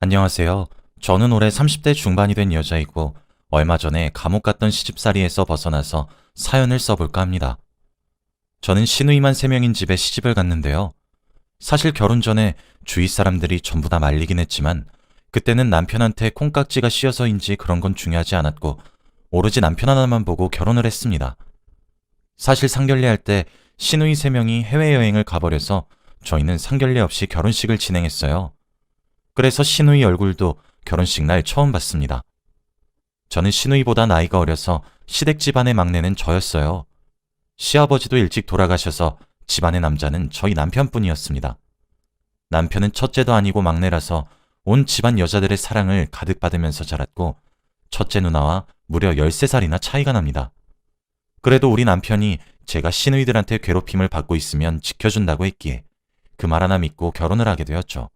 안녕하세요. 저는 올해 30대 중반이 된 여자이고 얼마 전에 감옥 갔던 시집살이에서 벗어나서 사연을 써볼까 합니다. 저는 시누이만 3명인 집에 시집을 갔는데요. 사실 결혼 전에 주위 사람들이 전부 다 말리긴 했지만 그때는 남편한테 콩깍지가 씌어서인지 그런 건 중요하지 않았고 오로지 남편 하나만 보고 결혼을 했습니다. 사실 상견례 할 때 시누이 3명이 해외여행을 가버려서 저희는 상견례 없이 결혼식을 진행했어요. 그래서 시누이 얼굴도 결혼식 날 처음 봤습니다. 저는 시누이보다 나이가 어려서 시댁 집안의 막내는 저였어요. 시아버지도 일찍 돌아가셔서 집안의 남자는 저희 남편뿐이었습니다. 남편은 첫째도 아니고 막내라서 온 집안 여자들의 사랑을 가득 받으면서 자랐고 첫째 누나와 무려 13살이나 차이가 납니다. 그래도 우리 남편이 제가 시누이들한테 괴롭힘을 받고 있으면 지켜준다고 했기에 그 말 하나 믿고 결혼을 하게 되었죠.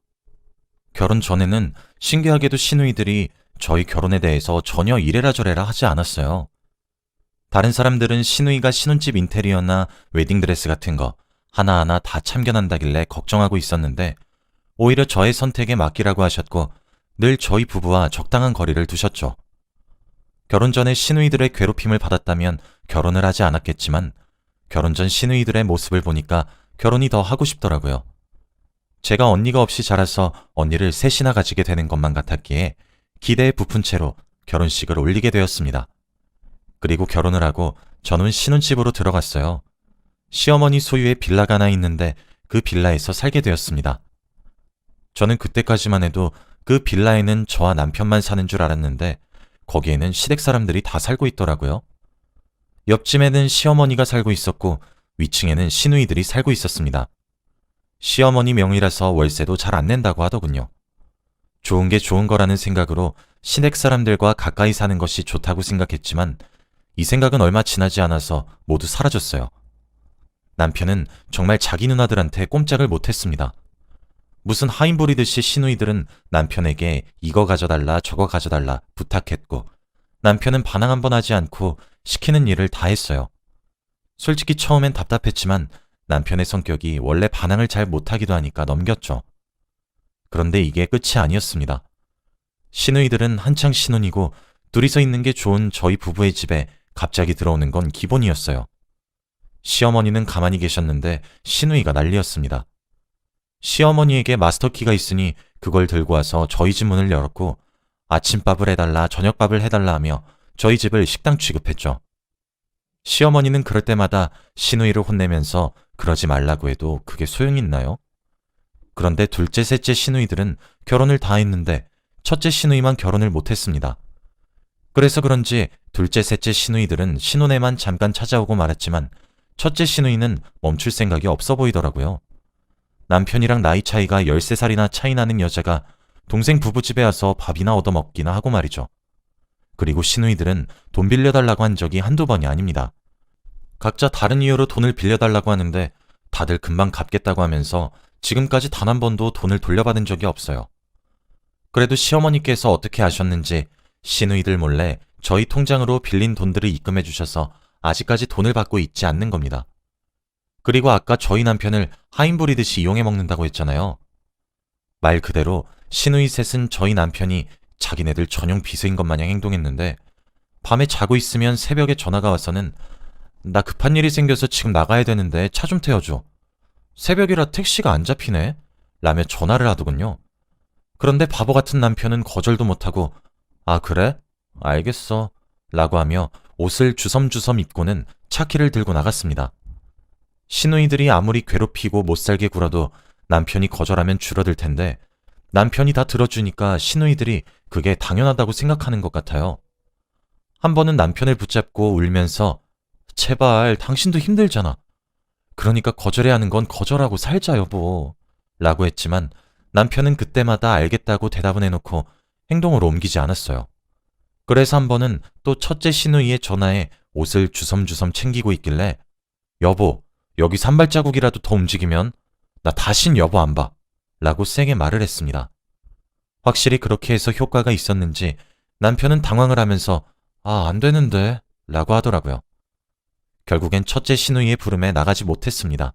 결혼 전에는 신기하게도 시누이들이 저희 결혼에 대해서 전혀 이래라 저래라 하지 않았어요. 다른 사람들은 시누이가 신혼집 인테리어나 웨딩드레스 같은 거 하나하나 다 참견한다길래 걱정하고 있었는데 오히려 저의 선택에 맡기라고 하셨고 늘 저희 부부와 적당한 거리를 두셨죠. 결혼 전에 시누이들의 괴롭힘을 받았다면 결혼을 하지 않았겠지만 결혼 전 시누이들의 모습을 보니까 결혼이 더 하고 싶더라고요. 제가 언니가 없이 자라서 언니를 셋이나 가지게 되는 것만 같았기에 기대에 부푼 채로 결혼식을 올리게 되었습니다. 그리고 결혼을 하고 저는 신혼집으로 들어갔어요. 시어머니 소유의 빌라가 하나 있는데 그 빌라에서 살게 되었습니다. 저는 그때까지만 해도 그 빌라에는 저와 남편만 사는 줄 알았는데 거기에는 시댁 사람들이 다 살고 있더라고요. 옆집에는 시어머니가 살고 있었고 위층에는 시누이들이 살고 있었습니다. 시어머니 명의라서 월세도 잘 안 낸다고 하더군요. 좋은 게 좋은 거라는 생각으로 시댁 사람들과 가까이 사는 것이 좋다고 생각했지만 이 생각은 얼마 지나지 않아서 모두 사라졌어요. 남편은 정말 자기 누나들한테 꼼짝을 못했습니다. 무슨 하인 부리듯이 시누이들은 남편에게 이거 가져달라 저거 가져달라 부탁했고 남편은 반항 한 번 하지 않고 시키는 일을 다 했어요. 솔직히 처음엔 답답했지만 남편의 성격이 원래 반항을 잘 못하기도 하니까 넘겼죠. 그런데 이게 끝이 아니었습니다. 시누이들은 한창 신혼이고 둘이서 있는 게 좋은 저희 부부의 집에 갑자기 들어오는 건 기본이었어요. 시어머니는 가만히 계셨는데 시누이가 난리였습니다. 시어머니에게 마스터키가 있으니 그걸 들고 와서 저희 집 문을 열었고 아침밥을 해달라 저녁밥을 해달라 하며 저희 집을 식당 취급했죠. 시어머니는 그럴 때마다 시누이를 혼내면서 그러지 말라고 해도 그게 소용이 있나요? 그런데 둘째, 셋째 시누이들은 결혼을 다 했는데 첫째 시누이만 결혼을 못했습니다. 그래서 그런지 둘째, 셋째 시누이들은 신혼에만 잠깐 찾아오고 말았지만 첫째 시누이는 멈출 생각이 없어 보이더라고요. 남편이랑 나이 차이가 13살이나 차이 나는 여자가 동생 부부집에 와서 밥이나 얻어먹기나 하고 말이죠. 그리고 시누이들은 돈 빌려달라고 한 적이 한두 번이 아닙니다. 각자 다른 이유로 돈을 빌려달라고 하는데 다들 금방 갚겠다고 하면서 지금까지 단 한 번도 돈을 돌려받은 적이 없어요. 그래도 시어머니께서 어떻게 아셨는지 시누이들 몰래 저희 통장으로 빌린 돈들을 입금해 주셔서 아직까지 돈을 받고 있지 않는 겁니다. 그리고 아까 저희 남편을 하인 부리듯이 이용해 먹는다고 했잖아요. 말 그대로 시누이 셋은 저희 남편이 자기네들 전용 비서인 것 마냥 행동했는데 밤에 자고 있으면 새벽에 전화가 와서는 나 급한 일이 생겨서 지금 나가야 되는데 차 좀 태워줘. 새벽이라 택시가 안 잡히네? 라며 전화를 하더군요. 그런데 바보 같은 남편은 거절도 못하고 아 그래? 알겠어. 라고 하며 옷을 주섬주섬 입고는 차키를 들고 나갔습니다. 시누이들이 아무리 괴롭히고 못살게 굴어도 남편이 거절하면 줄어들 텐데 남편이 다 들어주니까 시누이들이 그게 당연하다고 생각하는 것 같아요. 한 번은 남편을 붙잡고 울면서 제발 당신도 힘들잖아. 그러니까 거절해야 하는 건 거절하고 살자 여보. 라고 했지만 남편은 그때마다 알겠다고 대답은 해놓고 행동으로 옮기지 않았어요. 그래서 한 번은 또 첫째 시누이의 전화에 옷을 주섬주섬 챙기고 있길래 여보 여기 산발자국이라도 더 움직이면 나 다신 여보 안 봐. 라고 세게 말을 했습니다. 확실히 그렇게 해서 효과가 있었는지 남편은 당황을 하면서 아, 안 되는데 라고 하더라고요. 결국엔 첫째 시누이의 부름에 나가지 못했습니다.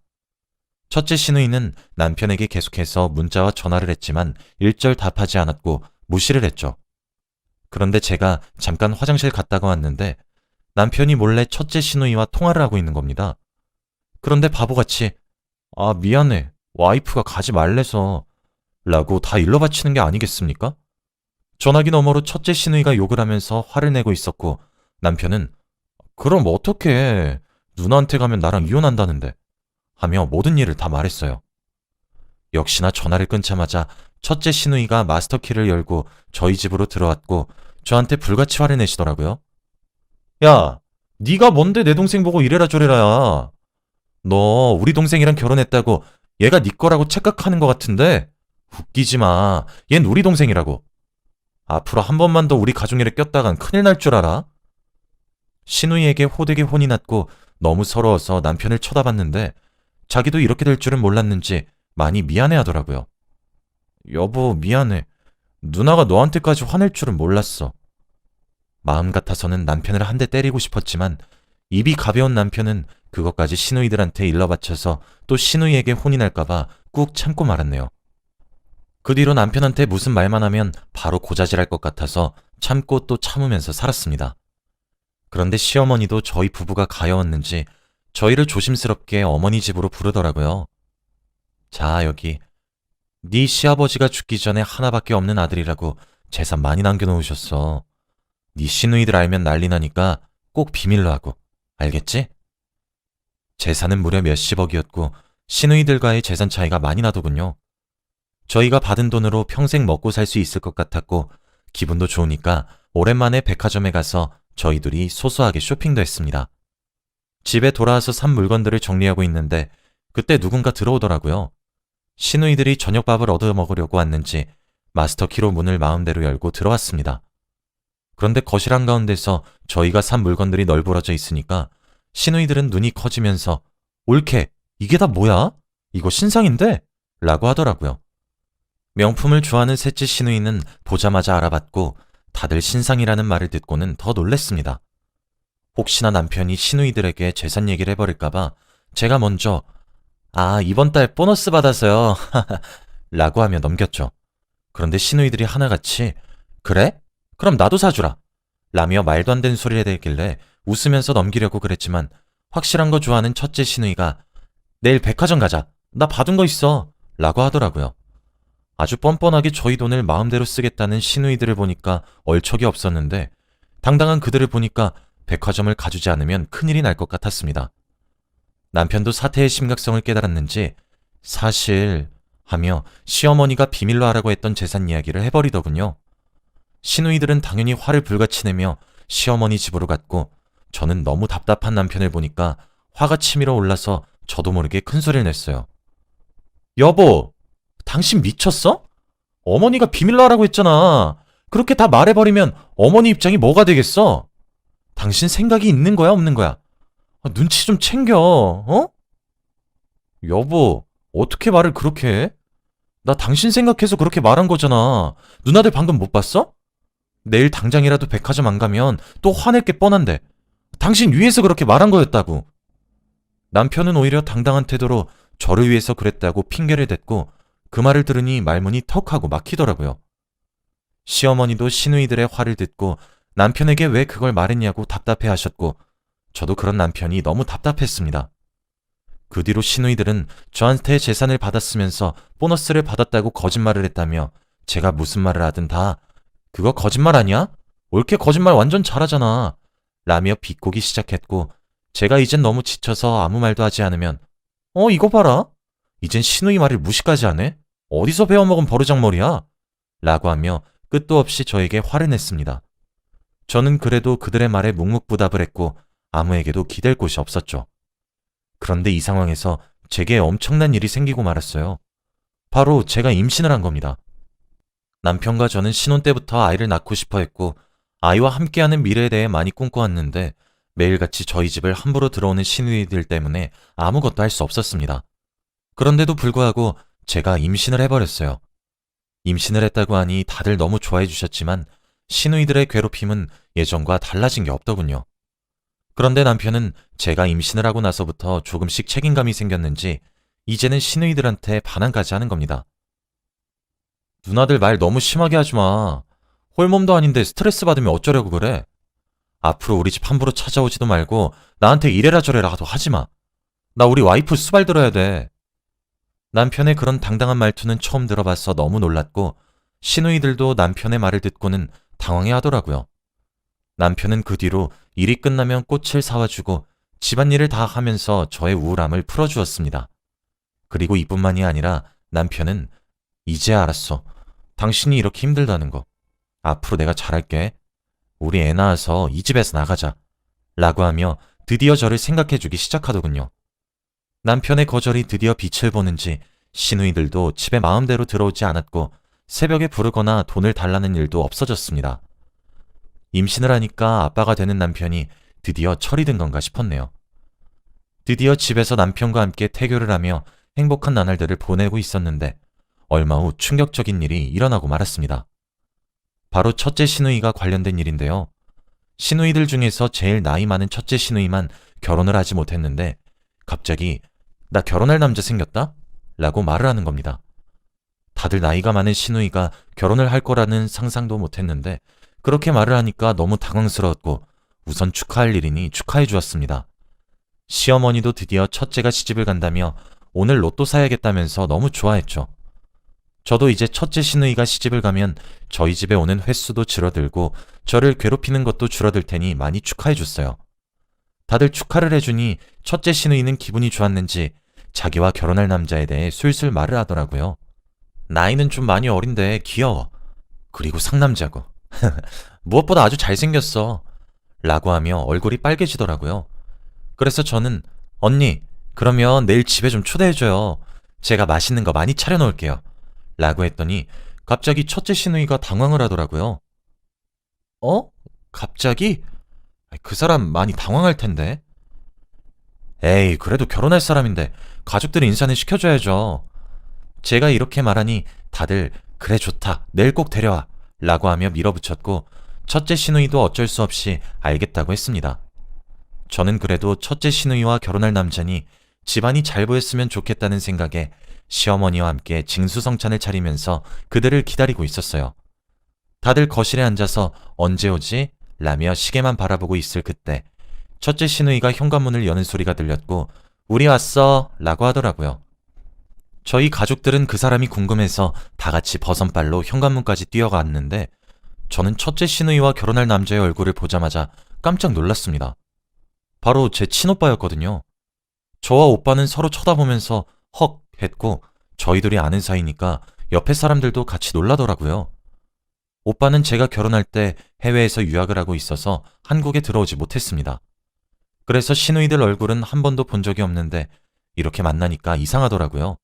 첫째 시누이는 남편에게 계속해서 문자와 전화를 했지만 일절 답하지 않았고 무시를 했죠. 그런데 제가 잠깐 화장실 갔다가 왔는데 남편이 몰래 첫째 시누이와 통화를 하고 있는 겁니다. 그런데 바보같이 아, 미안해. 와이프가 가지 말래서 라고 다 일러바치는 게 아니겠습니까? 전화기 너머로 첫째 시누이가 욕을 하면서 화를 내고 있었고 남편은 그럼 어떡해. 누나한테 가면 나랑 이혼한다는데 하며 모든 일을 다 말했어요. 역시나 전화를 끊자마자 첫째 시누이가 마스터키를 열고 저희 집으로 들어왔고 저한테 불같이 화를 내시더라고요. 야, 네가 뭔데 내 동생 보고 이래라 저래라야. 너 우리 동생이랑 결혼했다고 얘가 네 거라고 착각하는 것 같은데 웃기지 마. 얜 우리 동생이라고. 앞으로 한 번만 더 우리 가족일에 꼈다간 큰일 날 줄 알아? 시누이에게 호되게 혼이 났고 너무 서러워서 남편을 쳐다봤는데 자기도 이렇게 될 줄은 몰랐는지 많이 미안해하더라고요. 여보, 미안해. 누나가 너한테까지 화낼 줄은 몰랐어. 마음 같아서는 남편을 한 대 때리고 싶었지만 입이 가벼운 남편은 그것까지 시누이들한테 일러바쳐서 또 시누이에게 혼이 날까봐 꾹 참고 말았네요. 그 뒤로 남편한테 무슨 말만 하면 바로 고자질할 것 같아서 참고 또 참으면서 살았습니다. 그런데 시어머니도 저희 부부가 가여웠는지 저희를 조심스럽게 어머니 집으로 부르더라고요. 자, 여기 네 시아버지가 죽기 전에 하나밖에 없는 아들이라고 재산 많이 남겨놓으셨어. 네 시누이들 알면 난리 나니까 꼭 비밀로 하고. 알겠지? 재산은 무려 몇십억이었고 시누이들과의 재산 차이가 많이 나더군요. 저희가 받은 돈으로 평생 먹고 살 수 있을 것 같았고 기분도 좋으니까 오랜만에 백화점에 가서 저희들이 소소하게 쇼핑도 했습니다. 집에 돌아와서 산 물건들을 정리하고 있는데 그때 누군가 들어오더라고요. 시누이들이 저녁밥을 얻어 먹으려고 왔는지 마스터키로 문을 마음대로 열고 들어왔습니다. 그런데 거실 한가운데서 저희가 산 물건들이 널브러져 있으니까 시누이들은 눈이 커지면서 올케, 이게 다 뭐야? 이거 신상인데? 라고 하더라고요. 명품을 좋아하는 셋째 시누이는 보자마자 알아봤고 다들 신상이라는 말을 듣고는 더 놀랬습니다. 혹시나 남편이 시누이들에게 재산 얘기를 해버릴까봐 제가 먼저 아, 이번 달 보너스 받아서요. 라고 하며 넘겼죠. 그런데 시누이들이 하나같이 그래? 그럼 나도 사주라. 라며 말도 안 되는 소리를 해대길래 웃으면서 넘기려고 그랬지만 확실한 거 좋아하는 첫째 시누이가 내일 백화점 가자. 나 받은 거 있어. 라고 하더라고요. 아주 뻔뻔하게 저희 돈을 마음대로 쓰겠다는 시누이들을 보니까 얼척이 없었는데 당당한 그들을 보니까 백화점을 가주지 않으면 큰일이 날 것 같았습니다. 남편도 사태의 심각성을 깨달았는지 사실 하며 시어머니가 비밀로 하라고 했던 재산 이야기를 해버리더군요. 시누이들은 당연히 화를 불같이 내며 시어머니 집으로 갔고 저는 너무 답답한 남편을 보니까 화가 치밀어 올라서 저도 모르게 큰 소리를 냈어요. 여보, 당신 미쳤어? 어머니가 비밀로 하라고 했잖아. 그렇게 다 말해버리면 어머니 입장이 뭐가 되겠어? 당신 생각이 있는 거야, 없는 거야? 눈치 좀 챙겨, 어? 여보, 어떻게 말을 그렇게 해? 나 당신 생각해서 그렇게 말한 거잖아. 누나들 방금 못 봤어? 내일 당장이라도 백화점 안 가면 또 화낼 게 뻔한데. 당신 위해서 그렇게 말한 거였다고. 남편은 오히려 당당한 태도로 저를 위해서 그랬다고 핑계를 댔고 그 말을 들으니 말문이 턱하고 막히더라고요. 시어머니도 시누이들의 화를 듣고 남편에게 왜 그걸 말했냐고 답답해 하셨고 저도 그런 남편이 너무 답답했습니다. 그 뒤로 시누이들은 저한테 재산을 받았으면서 보너스를 받았다고 거짓말을 했다며 제가 무슨 말을 하든 다 그거 거짓말 아니야? 올케 거짓말 완전 잘하잖아. 라며 비꼬기 시작했고 제가 이젠 너무 지쳐서 아무 말도 하지 않으면 이거 봐라. 이젠 시누이 말을 무시까지 하네. 어디서 배워먹은 버르장머리야? 라고 하며 끝도 없이 저에게 화를 냈습니다. 저는 그래도 그들의 말에 묵묵부답을 했고 아무에게도 기댈 곳이 없었죠. 그런데 이 상황에서 제게 엄청난 일이 생기고 말았어요. 바로 제가 임신을 한 겁니다. 남편과 저는 신혼 때부터 아이를 낳고 싶어 했고 아이와 함께하는 미래에 대해 많이 꿈꿔왔는데 매일같이 저희 집을 함부로 들어오는 시누이들 때문에 아무것도 할 수 없었습니다. 그런데도 불구하고 제가 임신을 해버렸어요. 임신을 했다고 하니 다들 너무 좋아해 주셨지만 시누이들의 괴롭힘은 예전과 달라진 게 없더군요. 그런데 남편은 제가 임신을 하고 나서부터 조금씩 책임감이 생겼는지 이제는 시누이들한테 반항까지 하는 겁니다. 누나들 말 너무 심하게 하지 마. 홀몸도 아닌데 스트레스 받으면 어쩌려고 그래? 앞으로 우리 집 함부로 찾아오지도 말고 나한테 이래라 저래라 도 하지 마. 나 우리 와이프 수발 들어야 돼. 남편의 그런 당당한 말투는 처음 들어봐서 너무 놀랐고 시누이들도 남편의 말을 듣고는 당황해 하더라고요. 남편은 그 뒤로 일이 끝나면 꽃을 사와주고 집안일을 다 하면서 저의 우울함을 풀어주었습니다. 그리고 이뿐만이 아니라 남편은 이제 알았어. 당신이 이렇게 힘들다는 거. 앞으로 내가 잘할게. 우리 애 낳아서 이 집에서 나가자. 라고 하며 드디어 저를 생각해주기 시작하더군요. 남편의 거절이 드디어 빛을 보는지 시누이들도 집에 마음대로 들어오지 않았고 새벽에 부르거나 돈을 달라는 일도 없어졌습니다. 임신을 하니까 아빠가 되는 남편이 드디어 철이 든 건가 싶었네요. 드디어 집에서 남편과 함께 태교를 하며 행복한 나날들을 보내고 있었는데 얼마 후 충격적인 일이 일어나고 말았습니다. 바로 첫째 시누이가 관련된 일인데요. 시누이들 중에서 제일 나이 많은 첫째 시누이만 결혼을 하지 못했는데 갑자기 나 결혼할 남자 생겼다? 라고 말을 하는 겁니다. 다들 나이가 많은 시누이가 결혼을 할 거라는 상상도 못했는데 그렇게 말을 하니까 너무 당황스러웠고 우선 축하할 일이니 축하해 주었습니다. 시어머니도 드디어 첫째가 시집을 간다며 오늘 로또 사야겠다면서 너무 좋아했죠. 저도 이제 첫째 시누이가 시집을 가면 저희 집에 오는 횟수도 줄어들고 저를 괴롭히는 것도 줄어들 테니 많이 축하해 줬어요. 다들 축하를 해주니 첫째 시누이는 기분이 좋았는지 자기와 결혼할 남자에 대해 술술 말을 하더라고요. 나이는 좀 많이 어린데 귀여워. 그리고 상남자고. 무엇보다 아주 잘생겼어. 라고 하며 얼굴이 빨개지더라고요. 그래서 저는 언니, 그러면 내일 집에 좀 초대해줘요. 제가 맛있는 거 많이 차려놓을게요. 라고 했더니 갑자기 첫째 시누이가 당황을 하더라고요. 어? 갑자기? 그 사람 많이 당황할 텐데. 에이, 그래도 결혼할 사람인데 가족들이 인사는 시켜줘야죠. 제가 이렇게 말하니 다들 그래 좋다, 내일 꼭 데려와 라고 하며 밀어붙였고 첫째 시누이도 어쩔 수 없이 알겠다고 했습니다. 저는 그래도 첫째 시누이와 결혼할 남자니 집안이 잘 보였으면 좋겠다는 생각에 시어머니와 함께 징수성찬을 차리면서 그들을 기다리고 있었어요. 다들 거실에 앉아서 언제 오지? 라며 시계만 바라보고 있을 그때 첫째 시누이가 현관문을 여는 소리가 들렸고 우리 왔어 라고 하더라고요. 저희 가족들은 그 사람이 궁금해서 다 같이 버선발로 현관문까지 뛰어갔는데 저는 첫째 시누이와 결혼할 남자의 얼굴을 보자마자 깜짝 놀랐습니다. 바로 제 친오빠였거든요. 저와 오빠는 서로 쳐다보면서 헉 했고 저희들이 아는 사이니까 옆에 사람들도 같이 놀라더라고요. 오빠는 제가 결혼할 때 해외에서 유학을 하고 있어서 한국에 들어오지 못했습니다. 그래서 시누이들 얼굴은 한 번도 본 적이 없는데 이렇게 만나니까 이상하더라고요.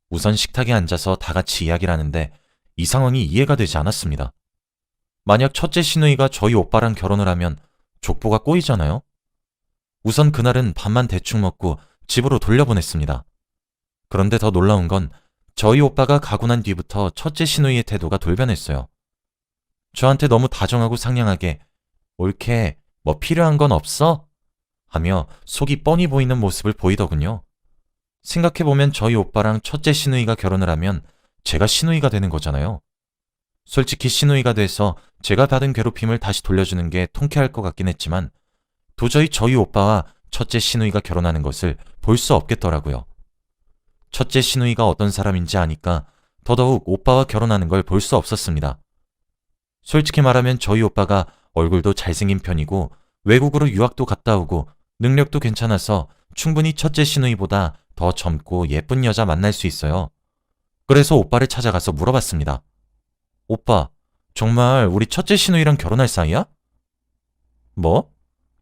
우선 식탁에 앉아서 다 같이 이야기를 하는데 이 상황이 이해가 되지 않았습니다. 만약 첫째 시누이가 저희 오빠랑 결혼을 하면 족보가 꼬이잖아요? 우선 그날은 밥만 대충 먹고 집으로 돌려보냈습니다. 그런데 더 놀라운 건 저희 오빠가 가고 난 뒤부터 첫째 시누이의 태도가 돌변했어요. 저한테 너무 다정하고 상냥하게 옳게 뭐 필요한 건 없어? 하며 속이 뻔히 보이는 모습을 보이더군요. 생각해보면 저희 오빠랑 첫째 시누이가 결혼을 하면 제가 시누이가 되는 거잖아요. 솔직히 시누이가 돼서 제가 받은 괴롭힘을 다시 돌려주는 게 통쾌할 것 같긴 했지만 도저히 저희 오빠와 첫째 시누이가 결혼하는 것을 볼 수 없겠더라고요. 첫째 시누이가 어떤 사람인지 아니까 더더욱 오빠와 결혼하는 걸 볼 수 없었습니다. 솔직히 말하면 저희 오빠가 얼굴도 잘생긴 편이고 외국으로 유학도 갔다 오고 능력도 괜찮아서 충분히 첫째 시누이보다 더 젊고 예쁜 여자 만날 수 있어요. 그래서 오빠를 찾아가서 물어봤습니다. 오빠, 정말 우리 첫째 시누이랑 결혼할 사이야? 뭐?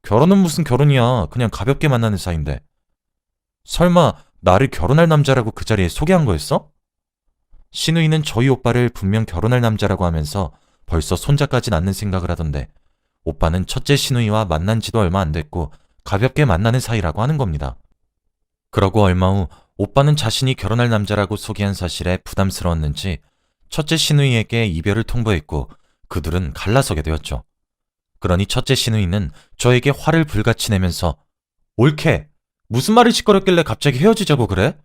결혼은 무슨 결혼이야. 그냥 가볍게 만나는 사이인데. 설마 나를 결혼할 남자라고 그 자리에 소개한 거였어? 시누이는 저희 오빠를 분명 결혼할 남자라고 하면서 벌써 손자까지 낳는 생각을 하던데 오빠는 첫째 시누이와 만난 지도 얼마 안 됐고 가볍게 만나는 사이라고 하는 겁니다. 그러고 얼마 후 오빠는 자신이 결혼할 남자라고 소개한 사실에 부담스러웠는지 첫째 시누이에게 이별을 통보했고 그들은 갈라서게 되었죠. 그러니 첫째 시누이는 저에게 화를 불같이 내면서 옳게 무슨 말을 시끄럽길래 갑자기 헤어지자고 그래?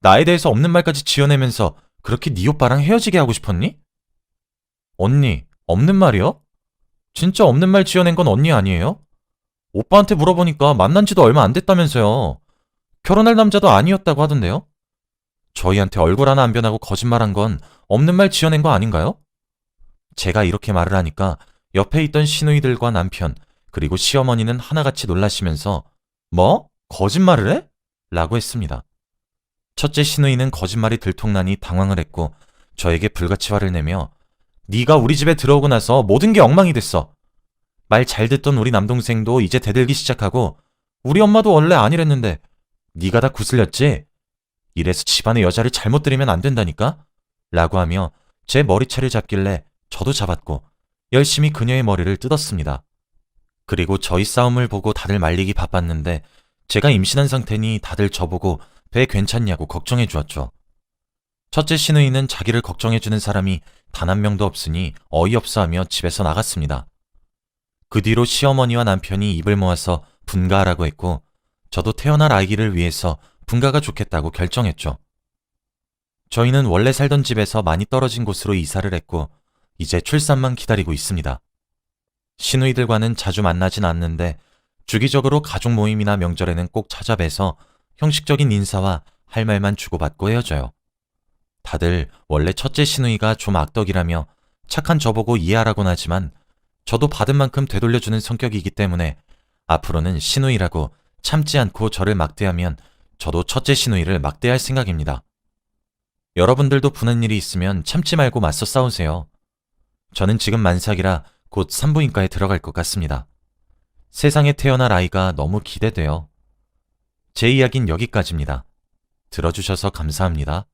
나에 대해서 없는 말까지 지어내면서 그렇게 네 오빠랑 헤어지게 하고 싶었니? 언니, 없는 말이요? 진짜 없는 말 지어낸 건 언니 아니에요? 오빠한테 물어보니까 만난 지도 얼마 안 됐다면서요. 결혼할 남자도 아니었다고 하던데요? 저희한테 얼굴 하나 안 변하고 거짓말한 건 없는 말 지어낸 거 아닌가요? 제가 이렇게 말을 하니까 옆에 있던 시누이들과 남편, 그리고 시어머니는 하나같이 놀라시면서 뭐? 거짓말을 해? 라고 했습니다. 첫째 시누이는 거짓말이 들통나니 당황을 했고 저에게 불같이 화를 내며 네가 우리 집에 들어오고 나서 모든 게 엉망이 됐어. 말 잘 듣던 우리 남동생도 이제 대들기 시작하고 우리 엄마도 원래 아니랬는데 네가 다 구슬렸지? 이래서 집안의 여자를 잘못 들이면 안 된다니까? 라고 하며 제 머리채를 잡길래 저도 잡았고 열심히 그녀의 머리를 뜯었습니다. 그리고 저희 싸움을 보고 다들 말리기 바빴는데 제가 임신한 상태니 다들 저보고 배 괜찮냐고 걱정해 주었죠. 첫째 시누이는 자기를 걱정해주는 사람이 단 한 명도 없으니 어이없어하며 집에서 나갔습니다. 그 뒤로 시어머니와 남편이 입을 모아서 분가하라고 했고 저도 태어날 아이를 위해서 분가가 좋겠다고 결정했죠. 저희는 원래 살던 집에서 많이 떨어진 곳으로 이사를 했고 이제 출산만 기다리고 있습니다. 시누이들과는 자주 만나진 않는데 주기적으로 가족 모임이나 명절에는 꼭 찾아뵈서 형식적인 인사와 할 말만 주고받고 헤어져요. 다들 원래 첫째 시누이가 좀 악덕이라며 착한 저보고 이해하라곤 하지만 저도 받은 만큼 되돌려주는 성격이기 때문에 앞으로는 시누이라고 참지 않고 저를 막대하면 저도 첫째 시누이를 막대할 생각입니다. 여러분들도 분한 일이 있으면 참지 말고 맞서 싸우세요. 저는 지금 만삭이라 곧 산부인과에 들어갈 것 같습니다. 세상에 태어날 아이가 너무 기대돼요. 제 이야기는 여기까지입니다. 들어주셔서 감사합니다.